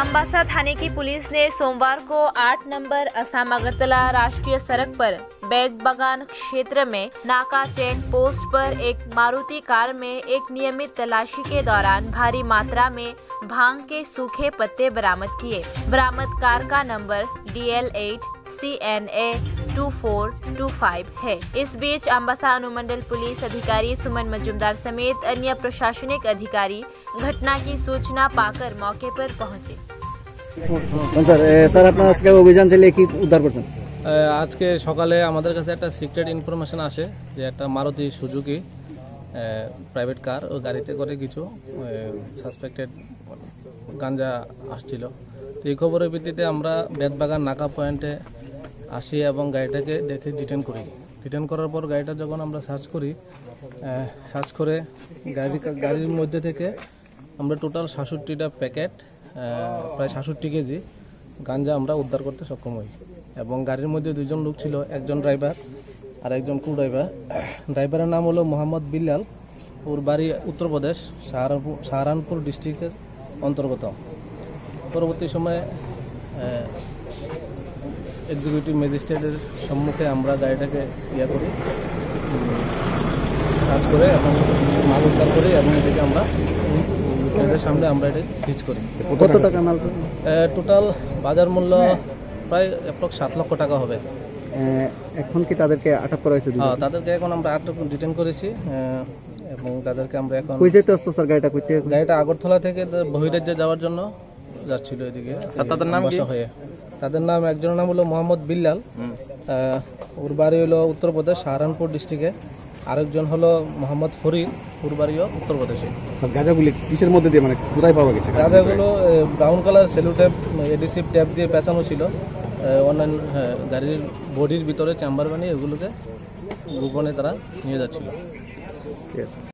अम्बासा थाने की पुलिस ने सोमवार को 8 नंबर असम अगरतला राष्ट्रीय सड़क पर बैदबगान क्षेत्र में नाका चेक पोस्ट पर एक मारुति कार में एक नियमित तलाशी के दौरान भारी मात्रा में भांग के सूखे पत्ते बरामद किए। बरामद कार का नंबर DL8 CNA 2425 है। इस बीच अम्बासा अनुमंडल पुलिस अधिकारी सुमन मजुमदार समेत अन्य प्रशासनिक अधिकारी घटना की सूचना पाकर मौके पर पहुंचे। सर আপনারা আজকে অভিযান চালিয়ে কি উদ্ধার করছেন? আজকে সকালে আমাদের কাছে একটা সিক্রেট ইনফরমেশন আসে যে একটা মারুতি সুজুকি প্রাইভেট কার ও গাড়িতে করে কিছু সাসপেক্টেড গাঞ্জা আসছিল। তো এই খবরের ভিত্তিতে আমরা বেদবাগান নাকা পয়েন্টে আসি এবং গাড়িটাকে দেখে ডিটেন করি। ডিটেন করার পর গাড়িটা যখন আমরা সার্চ করে গাড়ির মধ্যে থেকে আমরা টোটাল 67টা প্যাকেট প্রায় 67 কেজি গাঞ্জা আমরা উদ্ধার করতে সক্ষম হই এবং গাড়ির মধ্যে দুজন লোক ছিল, একজন ড্রাইভার আর একজন কো ড্রাইভার। ড্রাইভারের নাম হলো মোহাম্মদ বিল্লাল, ওর বাড়ি উত্তরপ্রদেশ সাহারানপুর ডিস্ট্রিক্টের অন্তর্গত। পরবর্তী সময়ে এক্সিকিউটিভ ম্যাজিস্ট্রেটের সম্মুখে আমরা গাড়িটাকে করি, সার্চ করে এবং মাল উদ্ধার করি এবং এটাকে আমরা সামনে আমরা এটা সিজ করি। কত টাকা মাল? টোটাল বাজার মূল্য প্রায় অ্যাপ্রক্স 7 লক্ষ টাকা হবে। এখন কি তাদেরকে আটক করা হয়েছে? হ্যাঁ, তাদেরকে এখন আমরা ডিটেন করেছি এবং তাদেরকে আমরা এখন কই যেতে আসতো স্যার? গাড়িটা আগরতলা থেকে বহিরাজ্যে যাওয়ার জন্য যাচ্ছিল এদিকে। তাদের নাম কি? তাদের নাম, একজনের নাম হলো মোহাম্মদ বিল্লাল, ওর বাড়ি হলো উত্তরপ্রদেশ সাহারানপুর ডিস্ট্রিক্টে। আরেকজন হলো মোহাম্মদ ফরিদ, ওর বাড়িও উত্তরপ্রদেশে। গাঁজাগুলি কিসের মধ্যে দিয়ে, মানে কোথায় পাওয়া গেছে? গাঁজাগুলো brown colour cello tape, adhesive tape দিয়ে পেঁচানো ছিল। অন্যান্য গাড়ির বডির ভিতরে চেম্বার বানিয়ে এগুলোকে গোপনে তারা নিয়ে যাচ্ছিল। ঠিক আছে।